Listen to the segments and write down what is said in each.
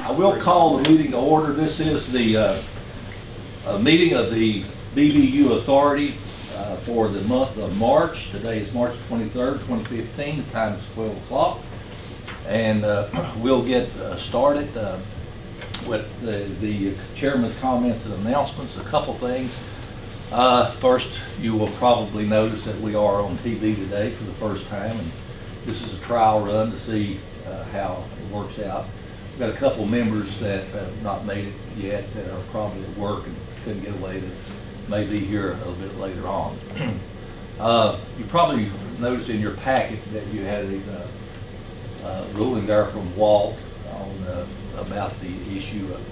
I will call the meeting to order. This is the meeting of the BVU Authority for the month of March. Today is March 23rd, 2015. The time is 12 o'clock. And we'll get started with the chairman's comments and announcements. A couple things. First, you will probably notice that we are on TV today for the first time. And this is a trial run to see how it works out. We've got a couple members that have not made it yet that are probably at work and couldn't get away, that may be here a little bit later on. You probably noticed in your packet that you had a ruling there from Walt on about the issue of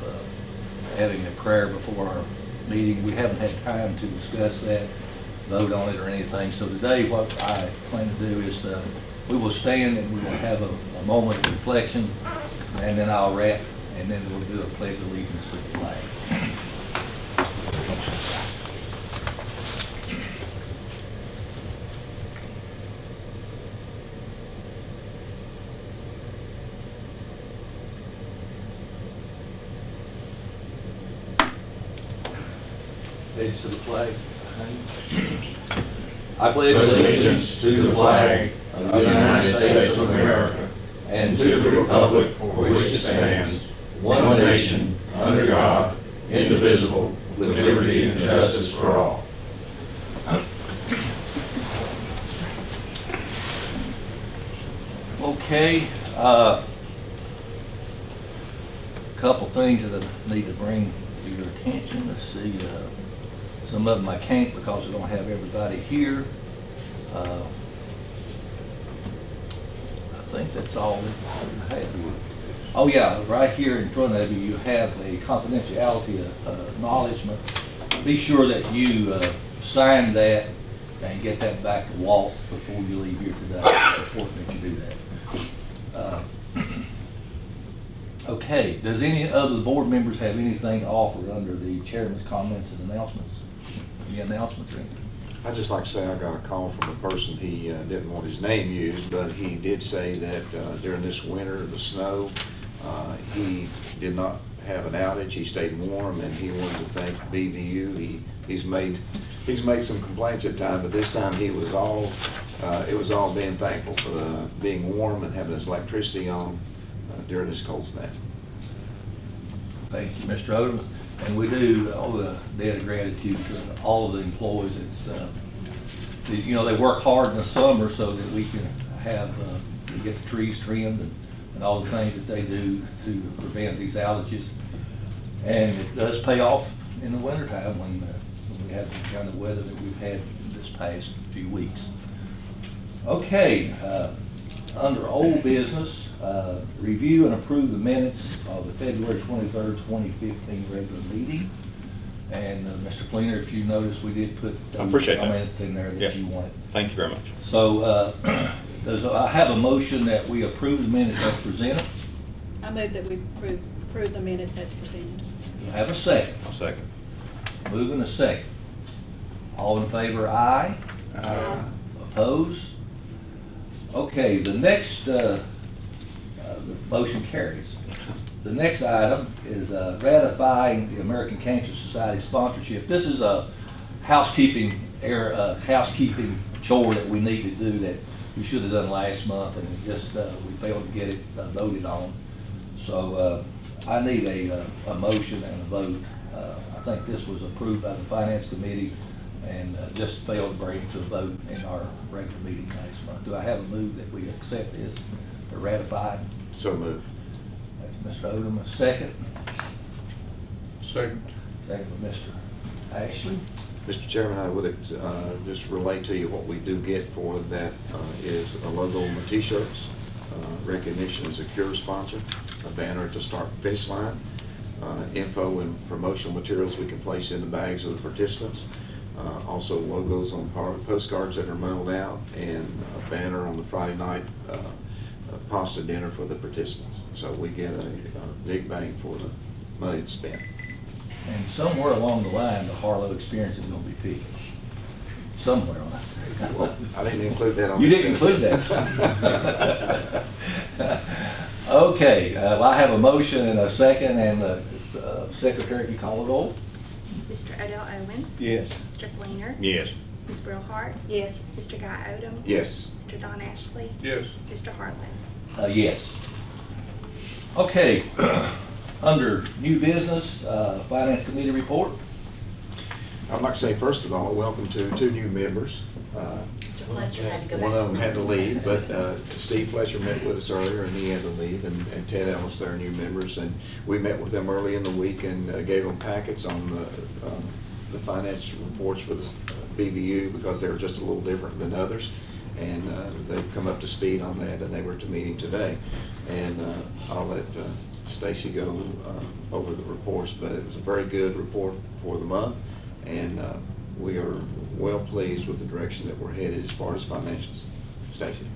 having a prayer before our meeting. We haven't had time to discuss that, vote on it or anything. So today what I plan to do is we will stand and we will have a moment of reflection, and then I'll wrap, and then we'll do a pledge of allegiance to the flag. Pledge to the flag. I pledge allegiance to the flag of the United States of America and to the republic for which it stands, one nation, under God, indivisible, with liberty and justice for all. Okay, a couple things that I need to bring to your attention. Let's see, some of them I can't because we don't have everybody here. I think that's all I have. Oh yeah, right here in front of you, you have a confidentiality acknowledgement. Be sure that you sign that and get that back to Walt before you leave here today. It's important that you do that. Okay, does any other board members have anything to offer under the chairman's comments and announcements? Any announcements or anything? I'd just like to say I got a call from a person. He didn't want his name used, but he did say that during this winter, the snow, he did not have an outage. He stayed warm, and he wanted to thank BVU. He's made some complaints at times, but this time he was all it was all being thankful for the being warm and having his electricity on during this cold snap. Thank you, Mr. Odom. And we do all the debt of gratitude to all of the employees. It's, you know, they work hard in the summer so that we can have, to get the trees trimmed and all the things that they do to prevent these outages. And it does pay off in the wintertime when we have the kind of weather that we've had this past few weeks. Okay, under old business, review and approve the minutes of the February 23rd, 2015 regular meeting. And Mr. Fleener, if you notice, we did put comments in there that you wanted. Thank you very much. So I have a motion that we approve the minutes as presented. I move that we approve the minutes as presented. Do I have a second? I'll second. Moving a second. All in favor, aye. Aye. Opposed? Okay, the next, the motion carries. The next item is ratifying the American Cancer Society sponsorship. This is a housekeeping chore that we need to do that we should have done last month, and just we failed to get it voted on. So I need a motion and a vote. I think this was approved by the Finance Committee and just failed to bring it to a vote in our regular meeting last month. Do I have a move that we accept this or ratify? So moved. That's Mr. Odom. A second? Second. Second by Mr. Ashley. Mr. Chairman, I would just relate to you what we do get for that is a logo on the t-shirts, recognition as a CURE sponsor, a banner at the start and finish line, info and promotional materials we can place in the bags of the participants, also logos on postcards that are mailed out, and a banner on the Friday night pasta dinner for the participants. So we get a big bang for the money that's spent. And somewhere along the line, the Harlow experience is going to be peaking. Somewhere on it. Well, I didn't include that on You this didn't list. include that. Okay, I have a motion and a second, and Secretary, if you call the roll. Mr. Odell Owens. Yes. Mr. Fleener. Yes. Ms. Brillhart. Yes. Mr. Guy Odom. Yes. Mr. Don Ashley. Yes. Mr. Hartland. Yes. Okay, under new business, Finance Committee report. I'd like to say, first of all, welcome to two new members. Mr. Fletcher had to go back. One of them had to leave, but Steve Fletcher met with us earlier, and he had to leave, and Ted Ellis, they're new members, and we met with them early in the week and gave them packets on the finance reports for the BVU, because they were just a little different than others, and they've come up to speed on that, and they were at the meeting today. And I'll let Stacy go over the reports, but it was a very good report for the month, and we are well pleased with the direction that we're headed as far as financials. Stacy?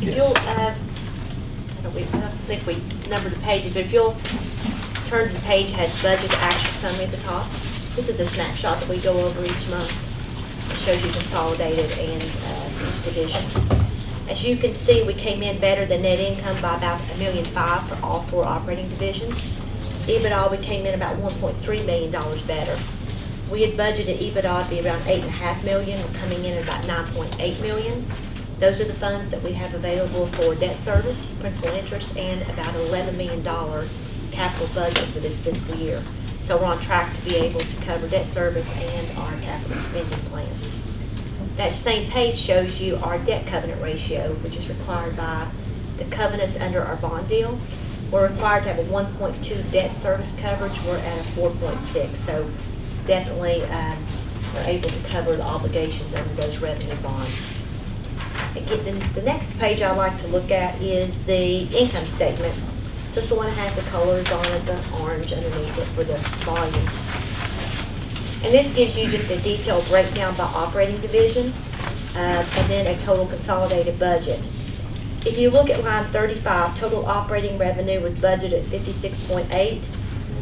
If you'll, I don't think we numbered the pages, but if you'll turn to the page, has budget actual summary at the top. This is a snapshot that we go over each month. It shows you consolidated and each division. As you can see, we came in better than net income by about $1.5 million for all 4 operating divisions. EBITDA, we came in about $1.3 million better. We had budgeted EBITDA to be around $8.5 million. We're coming in at about $9.8 million. Those are the funds that we have available for debt service, principal interest, and about $11 million capital budget for this fiscal year. So we're on track to be able to cover debt service and our capital spending plan. That same page shows you our debt covenant ratio, which is required by the covenants under our bond deal. We're required to have a 1.2 debt service coverage. We're at a 4.6, so definitely we're able to cover the obligations under those revenue bonds. Again, the next page I like to look at is the income statement. So it's the one that has the colors on it, the orange underneath it for the volumes. And this gives you just a detailed breakdown by operating division, and then a total consolidated budget. If you look at line 35, total operating revenue was budgeted at 56.8.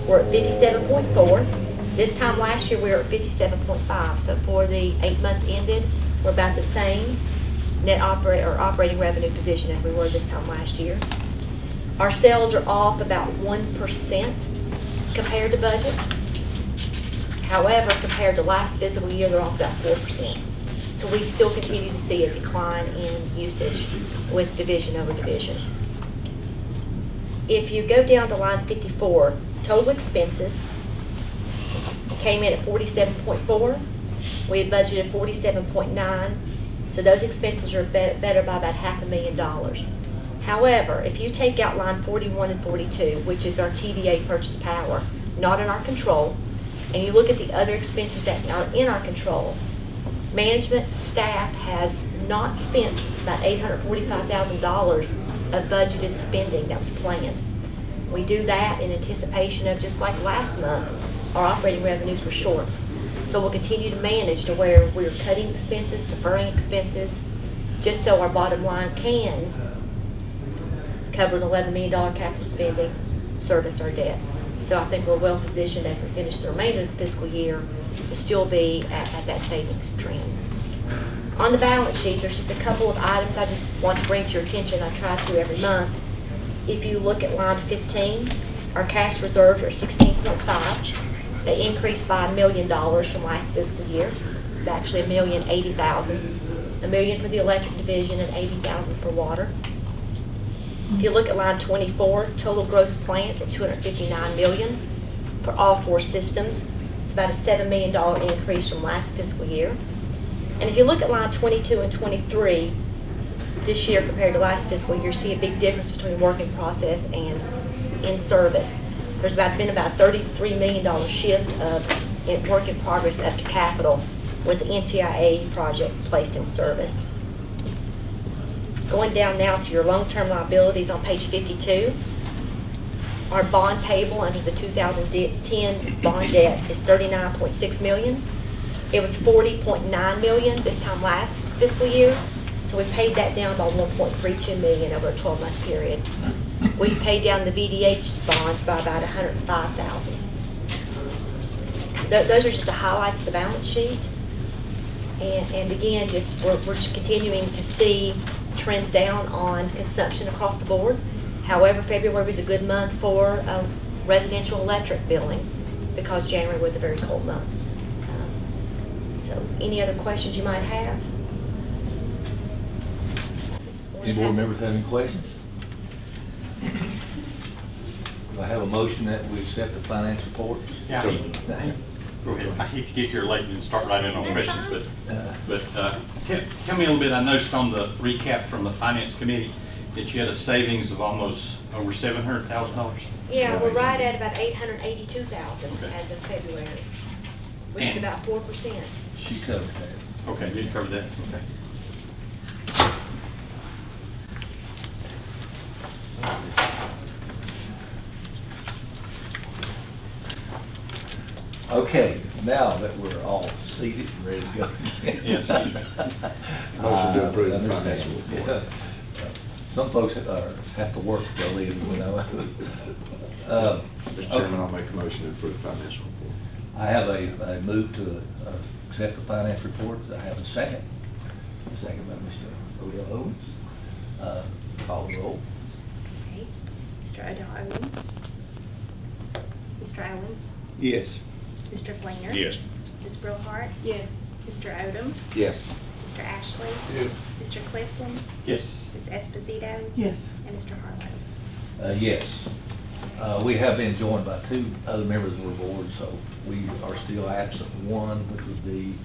We're at 57.4. This time last year we were at 57.5. So for the 8 months ended, we're about the same net operating revenue position as we were this time last year. Our sales are off about 1% compared to budget. However, compared to last fiscal year, they're off about 4%. So we still continue to see a decline in usage with division over division. If you go down to line 54, total expenses came in at 47.4. We had budgeted 47.9. So those expenses are better by about $500,000. However, if you take out line 41 and 42, which is our TVA purchase power, not in our control, and you look at the other expenses that are in our control, management staff has not spent about $845,000 of budgeted spending that was planned. We do that in anticipation of, just like last month, our operating revenues were short. So we'll continue to manage to where we're cutting expenses, deferring expenses, just so our bottom line can cover an $11 million capital spending, service our debt. So I think we're well positioned as we finish the remainder of the fiscal year to still be at that savings trend. On the balance sheet, there's just a couple of items I just want to bring to your attention. I try to every month. If you look at line 15, our cash reserves are 16.5. They increased by $1 million from last fiscal year. It's actually $1,080,000. $1 million for the electric division and $80,000 for water. If you look at line 24, total gross plants at $259 million for all 4 systems. It's about a $7 million increase from last fiscal year. And if you look at line 22 and 23, this year compared to last fiscal year, you see a big difference between work in process and in service. There's been about a $33 million shift of work in progress up to capital with the NTIA project placed in service. Going down now to your long-term liabilities on page 52, our bond payable under the 2010 bond debt is $39.6 million. It was $40.9 million this time last fiscal year, so we paid that down by $1.32 million over a 12-month period. We paid down the VDH bonds by about $105,000. Those are just the highlights of the balance sheet. And again, we're just continuing to see trends down on consumption across the board. However, February was a good month for residential electric billing because January was a very cold month. So any other questions you might have? Any board members have any questions? Do I have a motion that we accept the finance report? Yeah, So- Go ahead. I hate to get here late and start right in on That's questions, fine. but tell me a little bit. I noticed on the recap from the Finance Committee that you had a savings of almost over $700,000. Yeah, we're right at about 882,000 Okay. as of February, which is And- about 4%. She covered that. Okay, you covered that. Okay. Okay, now that we're all seated and ready to go. Yes. Motion to approve the Understand. financial report. Yeah. Some folks have to work to live, you know. Mr. Chairman, I'll make a motion to approve the financial report. I have a move to accept the finance report. I have a second. A second by Mr. Odell Owens. Call the roll. Okay. Mr. Odell Owens. Mr. Owens. Yes. Mr. Fleener. Yes. Ms. Brillhart. Yes. Mr. Odom. Yes. Mr. Ashley. Yes. Mr. Clifton. Yes. Ms. Esposito. Yes. And Mr. Harlow. Yes. We have been joined by two other members of our board, so we are still absent one, which would be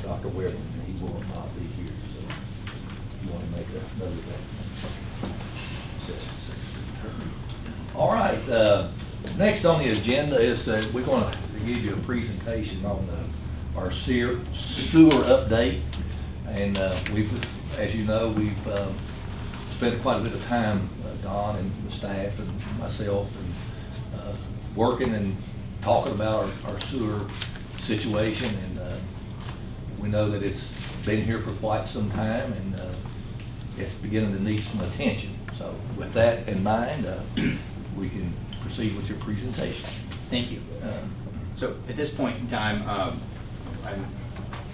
Dr. Weber. He will not be here, so you want to make a note of that. All right, next on the agenda is that we're going to give you a presentation on our sewer update. And we've, as you know, we've spent quite a bit of time, Don and the staff and myself, and working and talking about our sewer situation. And we know that it's been here for quite some time, and it's beginning to need some attention. So with that in mind, we can proceed with your presentation. Thank you. So at this point in time, I'm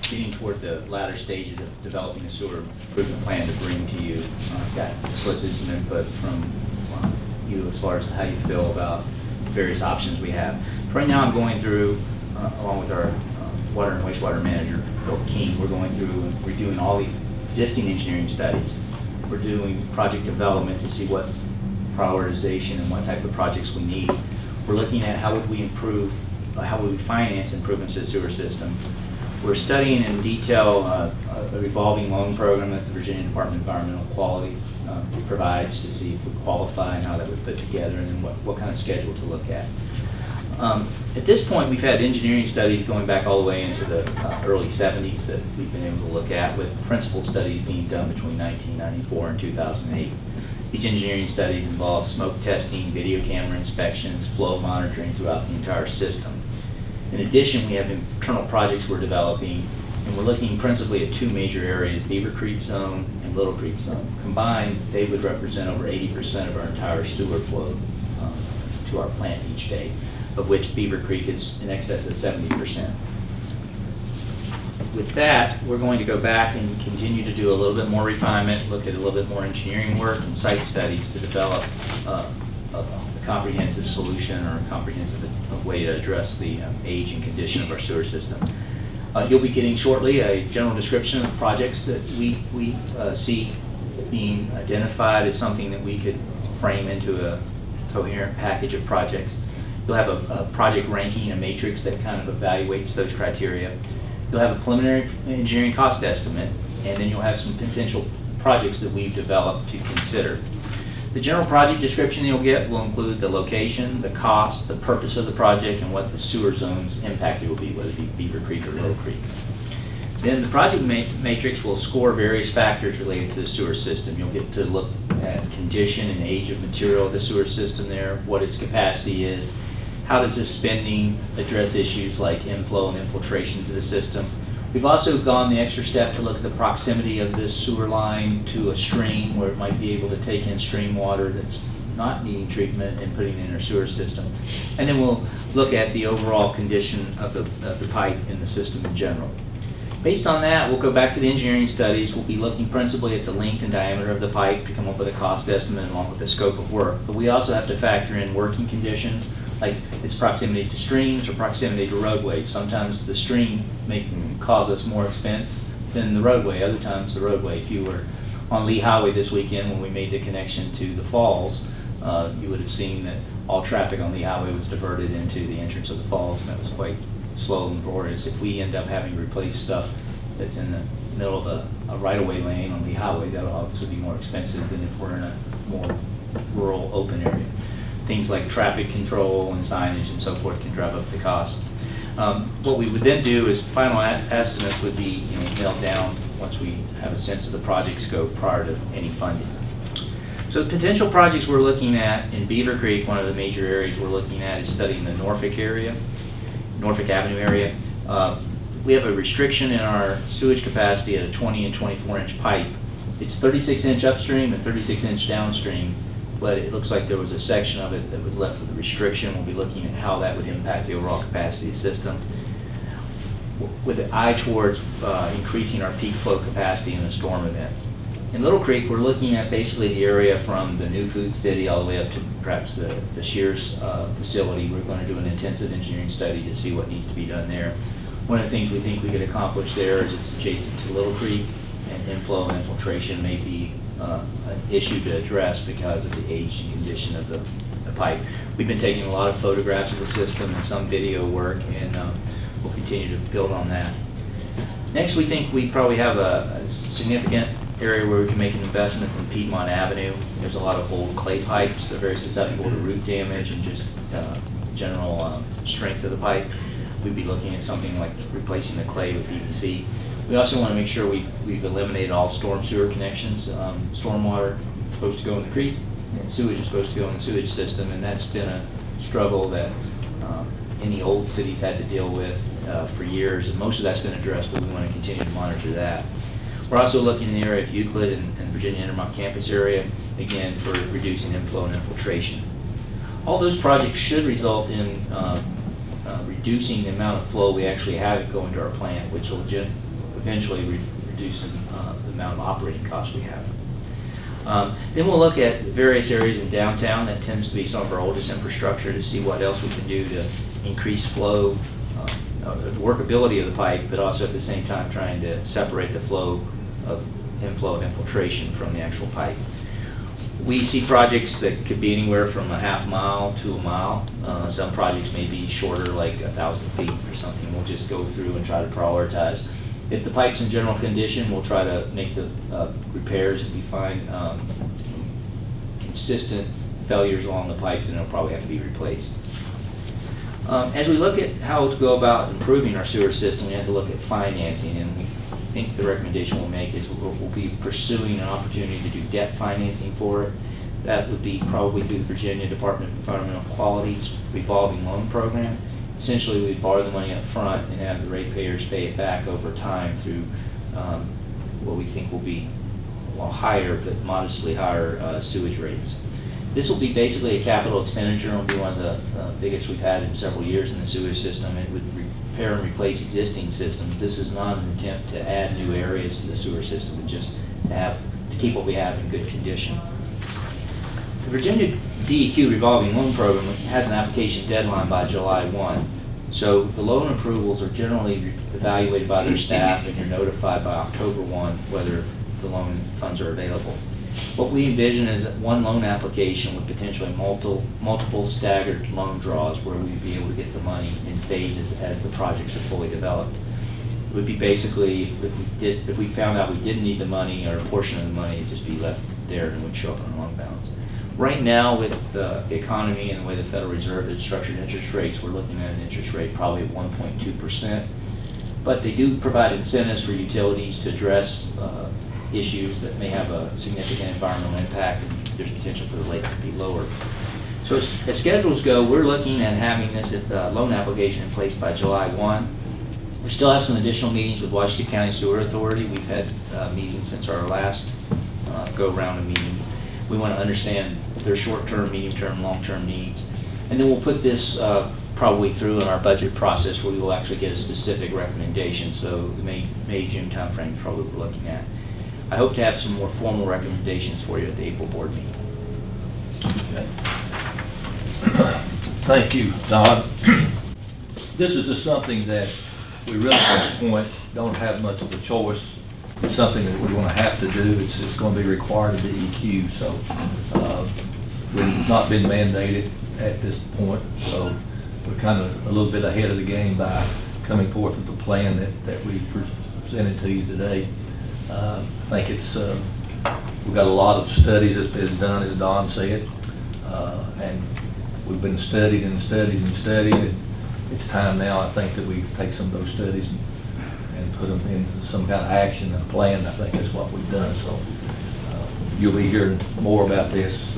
getting toward the latter stages of developing a sewer improvement plan to bring to you. Got solicited some input from you as far as how you feel about various options we have. Right now I'm going through, along with our water and wastewater manager, Bill King, we're going through and reviewing all the existing engineering studies. We're doing project development to see what prioritization and what type of projects we need. We're looking at how would we improve, how would we finance improvements to the sewer system. We're studying in detail a revolving loan program that the Virginia Department of Environmental Quality provides to see if we qualify and how that would fit together, and then what kind of schedule to look at. At this point, we've had engineering studies going back all the way into the early 70s that we've been able to look at, with principal studies being done between 1994 and 2008. These engineering studies involve smoke testing, video camera inspections, flow monitoring throughout the entire system. In addition, we have internal projects we're developing, and we're looking principally at two major areas, Beaver Creek Zone and Little Creek Zone. Combined, they would represent over 80% of our entire sewer flow to our plant each day, of which Beaver Creek is in excess of 70%. With that, we're going to go back and continue to do a little bit more refinement, look at a little bit more engineering work and site studies to develop a comprehensive solution or a comprehensive way to address the age and condition of our sewer system. You'll be getting shortly a general description of projects that we see being identified as something that we could frame into a coherent package of projects. You'll have a project ranking, a matrix that kind of evaluates those criteria. You'll have a preliminary engineering cost estimate, and then you'll have some potential projects that we've developed to consider. The general project description you'll get will include the location, the cost, the purpose of the project, and what the sewer zones impacted will be, whether it be Beaver Creek or Little Creek. Then the project matrix will score various factors related to the sewer system. You'll get to look at condition and age of material of the sewer system there, what its capacity is, how does this spending address issues like inflow and infiltration to the system. We've also gone the extra step to look at the proximity of this sewer line to a stream where it might be able to take in stream water that's not needing treatment and putting it in our sewer system. And then we'll look at the overall condition of the pipe in the system in general. Based on that, we'll go back to the engineering studies. We'll be looking principally at the length and diameter of the pipe to come up with a cost estimate along with the scope of work. But we also have to factor in working conditions, like its proximity to streams or proximity to roadways. Sometimes the stream may cause us more expense than the roadway. Other times the roadway. If you were on Lee Highway this weekend when we made the connection to the falls, you would have seen that all traffic on Lee Highway was diverted into the entrance of the falls, and that was quite slow and laborious. If we end up having to replace stuff that's in the middle of a right-of-way lane on Lee Highway, that'll obviously be more expensive than if we're in a more rural, open area. Things like traffic control and signage and so forth can drive up the cost. What we would then do is final estimates would be nailed down once we have a sense of the project scope prior to any funding. So the potential projects we're looking at in Beaver Creek, one of the major areas we're looking at is studying the Norfolk Avenue area. We have a restriction in our sewage capacity at a 20 and 24-inch pipe. It's 36-inch upstream and 36-inch downstream, but it looks like there was a section of it that was left with a restriction. We'll be looking at how that would impact the overall capacity of the system, with an eye towards increasing our peak flow capacity in a storm event. In Little Creek, we're looking at basically the area from the new food city all the way up to perhaps the Shears facility. We're going to do an intensive engineering study to see what needs to be done there. One of the things we think we could accomplish there is it's adjacent to Little Creek, and inflow and infiltration may be an issue to address because of the age and condition of the pipe. We've been taking a lot of photographs of the system and some video work, and we'll continue to build on that. Next, we think we probably have a significant area where we can make an investment in Piedmont Avenue. There's a lot of old clay pipes. They're very susceptible to root damage and just general strength of the pipe. We'd be looking at something like replacing the clay with PVC. We also want to make sure we've eliminated all storm sewer connections. Stormwater is supposed to go in the creek, and sewage is supposed to go in the sewage system, and that's been a struggle that any old cities had to deal with for years, and most of that's been addressed, but we want to continue to monitor that. We're also looking in the area of Euclid and Virginia Intermont campus area, again, for reducing inflow and infiltration. All those projects should result in reducing the amount of flow we actually have going to our plant, which will eventually reduce the amount of operating costs we have. Then we'll look at various areas in downtown. That tends to be some of our oldest infrastructure, to see what else we can do to increase flow, the workability of the pipe, but also at the same time trying to separate the flow of inflow and infiltration from the actual pipe. We see projects that could be anywhere from a half mile to a mile. Some projects may be shorter, like 1,000 feet or something. We'll just go through and try to prioritize. If the pipe's in general condition, we'll try to make the repairs. If we find consistent failures along the pipe, then it'll probably have to be replaced. As we look at how to go about improving our sewer system, we have to look at financing, and we think the recommendation we'll make is we'll be pursuing an opportunity to do debt financing for it. That would be probably through the Virginia Department of Environmental Quality's revolving loan program. Essentially, we borrow the money up front and have the ratepayers pay it back over time through what we think will be, well, higher, but modestly higher sewage rates. This will be basically a capital expenditure. It will be one of the biggest we've had in several years in the sewage system. It would repair and replace existing systems. This is not an attempt to add new areas to the sewer system, but just to keep what we have in good condition. The Virginia DEQ revolving loan program has an application deadline by July 1. So the loan approvals are generally evaluated by their staff, and you're notified by October 1 whether the loan funds are available. What we envision is one loan application with potentially multiple staggered loan draws where we'd be able to get the money in phases as the projects are fully developed. It would be basically, if we found out we didn't need the money or a portion of the money, it'd just be left there and it would show up on a loan balance. Right now, with the economy and the way the Federal Reserve has structured interest rates, we're looking at an interest rate probably of 1.2%. But they do provide incentives for utilities to address issues that may have a significant environmental impact, and there's potential for the rate to be lower. So as schedules go, we're looking at having this loan application in place by July 1. We still have some additional meetings with Washington County Sewer Authority. We've had meetings since our last go-round of meetings. We want to understand their short-term, medium-term, long-term needs. And then we'll put this probably through in our budget process where we will actually get a specific recommendation. So the May, June timeframe is probably what we're looking at. I hope to have some more formal recommendations for you at the April board meeting. Okay. Thank you, Don. This is just something that we really at this point don't have much of a choice. It's something that we're going to have to do. It's going to be required of DEQ. So we've not been mandated at this point. So we're kind of a little bit ahead of the game by coming forth with the plan that we presented to you today. I think it's we've got a lot of studies that's been done, as Don said, and we've been studied and studied and studied. And it's time now, I think, that we take some of those studies and put them into some kind of action and plan. I think that's what we've done. So you'll be hearing more about this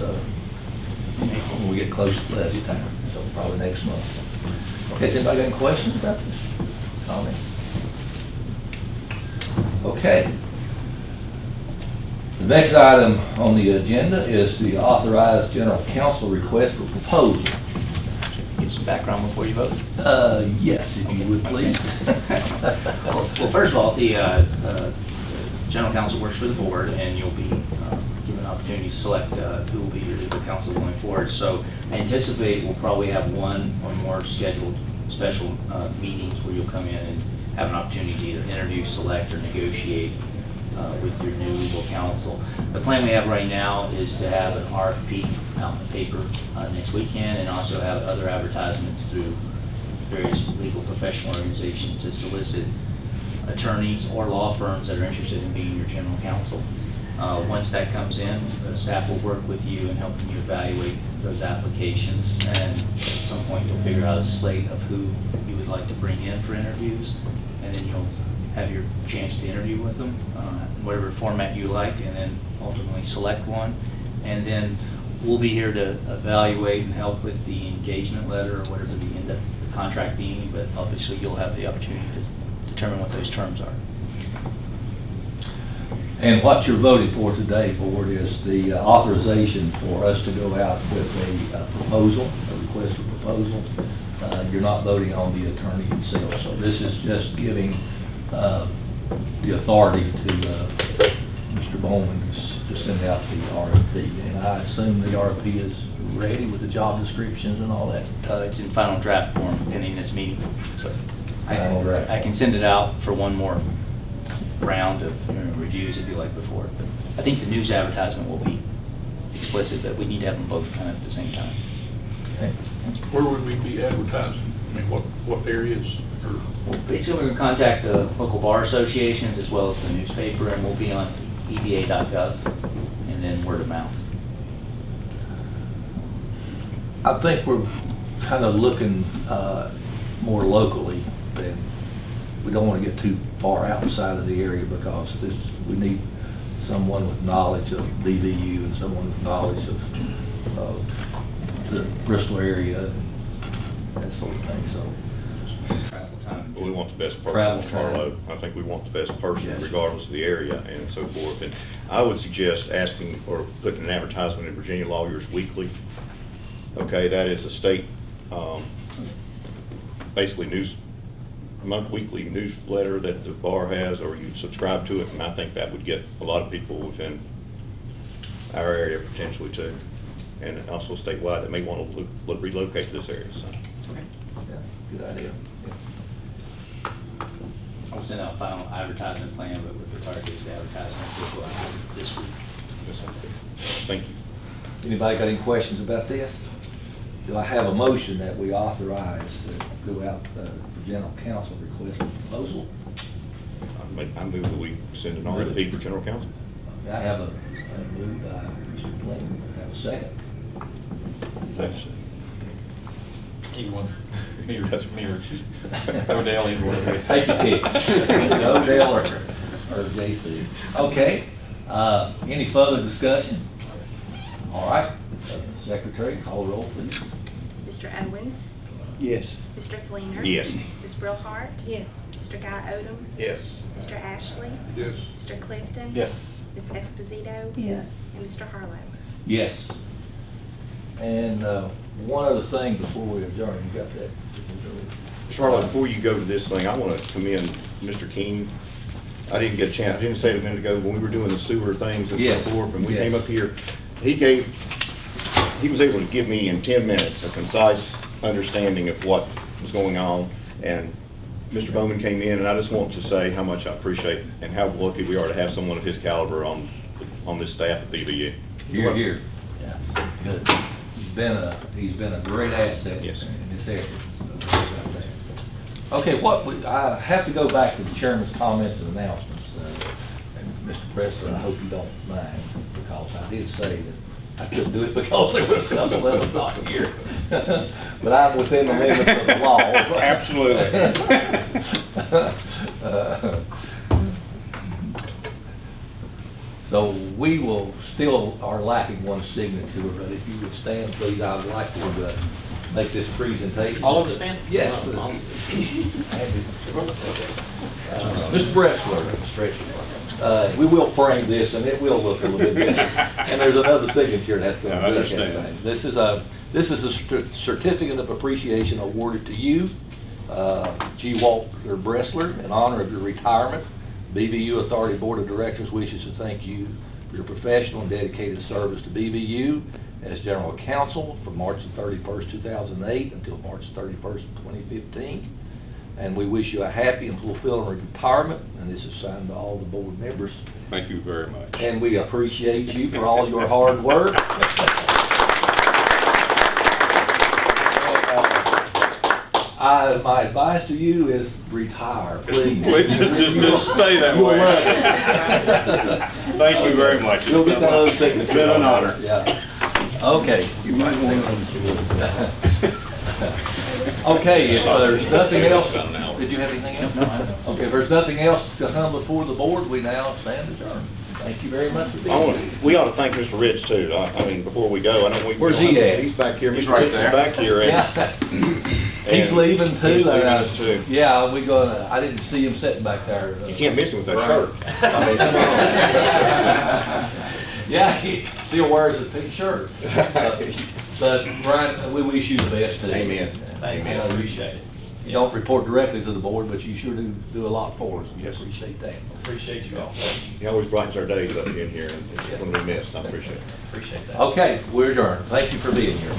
when we get close to budget time, so probably next month. Okay, has anybody got any questions about this? Comment? Okay. The next item on the agenda is the authorized general counsel request for proposal. Get some background before you vote. Yes, if you would please. Well, first of all, the general counsel works for the board, and you'll be given an opportunity to select who will be your legal counsel going forward. So I anticipate we'll probably have one or more scheduled special meetings where you'll come in and have an opportunity to either interview, select, or negotiate with your new legal counsel. The plan we have right now is to have an RFP out in the paper next weekend, and also have other advertisements through various legal professional organizations to solicit attorneys or law firms that are interested in being your general counsel. Once that comes in, the staff will work with you in helping you evaluate those applications, and at some point you'll figure out a slate of who you would like to bring in for interviews, and then you'll have your chance to interview with them, whatever format you like, and then ultimately select one. And then we'll be here to evaluate and help with the engagement letter or whatever the end up the contract being, but obviously you'll have the opportunity to determine what those terms are. And what you're voting for today, board, is the authorization for us to go out with a proposal, a request for proposal. You're not voting on the attorney himself, so this is just giving the authority to Mr. Bowman to send out the RFP. And I assume the RFP is ready with the job descriptions and all that? It's in final draft form pending this meeting. So Final draft. I can send it out for one more round of reviews if you like before. But I think the news advertisement will be explicit that we need to have them both kind of at the same time. Okay. Where would we be advertising? I mean, what areas? Or Well, basically, we're going to contact the local bar associations as well as the newspaper, and we'll be on eba.gov and then word of mouth. I think we're kind of looking more locally than, we don't want to get too far outside of the area, because we need someone with knowledge of BVU and someone with knowledge of the Bristol area and that sort of thing. So Travel time. We want the best Travel person, time. Marlo. I think we want the best person Yes. regardless of the area and so forth. And I would suggest asking or putting an advertisement in Virginia Lawyers Weekly. Okay, that is a state, basically weekly newsletter that the bar has, or you subscribe to it, and I think that would get a lot of people within our area potentially too, and also statewide that may want to relocate to this area. So. yeah, good idea. Yeah. I'll send out a final advertisement plan, but with the targeted advertisement will go out this week. That sounds good. Thank you. Anybody got any questions about this? Do I have a motion that we authorize to go out for general counsel request for proposal? I move that we send an RFP for general counsel. I have a move by Mr. Glenn. Have a second. anyone, me or Odell, either one. Take your pick. Odell or JC. Okay. Any further discussion? All right. Secretary, call roll, please. Mr. Owens? Yes. Mr. Fleener? Yes. Ms. Brillhart? Yes. Mr. Guy Odom? Yes. Mr. Ashley? Yes. Mr. Clifton? Yes. Ms. Esposito? Yes. And Mr. Harlow? Yes. And one other thing before we adjourn, you got that? Charlotte, before you go to this thing, I want to commend Mr. King. I didn't get a chance, I didn't say it a minute ago, when we were doing the sewer things and so Yes, forth, and we yes. came up here, he was able to give me in 10 minutes a concise understanding of what was going on. And Mr. Bowman came in, and I just want to say how much I appreciate and how lucky we are to have someone of his caliber on this staff at BVU. Here, here. Yeah, good. He's been a great asset Yes. in this area. Okay, I have to go back to the chairman's comments and announcements. And Mr. Bressler, I hope you don't mind, because I did say that I couldn't do it because there was a couple of them not here. But I'm within the limits of the law. Absolutely. So we will still are lacking one signature, but if you would stand, please, I would like to make this presentation. All of us stand? Yes. Mr. Bressler, we will frame this, and it will look a little bit different. And there's another signature that's going to be the same. This is a certificate of appreciation awarded to you, G. Walter Bressler, in honor of your retirement. BVU Authority Board of Directors wishes to thank you for your professional and dedicated service to BVU as General Counsel from March 31st, 2008 until March 31st, 2015. And we wish you a happy and fulfilling retirement, and this is signed by all the board members. Thank you very much. And we appreciate you for all your hard work. My advice to you is retire, please. Please just stay that way. Thank you very much. You'll get that other signature. It's been an honor. Yeah. Okay. You might want to. Okay, if there's nothing else, did you have anything else? No. Okay, if there's nothing else to come before the board, we now stand adjourned. Thank you very much for being here. We ought to thank Mr. Rich too. I mean, before we go, I know we. Where's he at? He's back here. He's Mr. right Rich is there. back here. Yeah. And He's leaving too. He's leaving us too. Yeah, I didn't see him sitting back there. You can't miss him with that Right. shirt. I mean, come on. Yeah, he still wears a pink shirt. But Brian, we wish you the best too. Amen. Amen. Appreciate it. You don't report directly to the board, but you sure do a lot for us. We appreciate that. Appreciate you all. He always brightens our days up in here, and it's going to be missed. I appreciate it. Appreciate that. Okay, we're adjourned. Thank you for being here.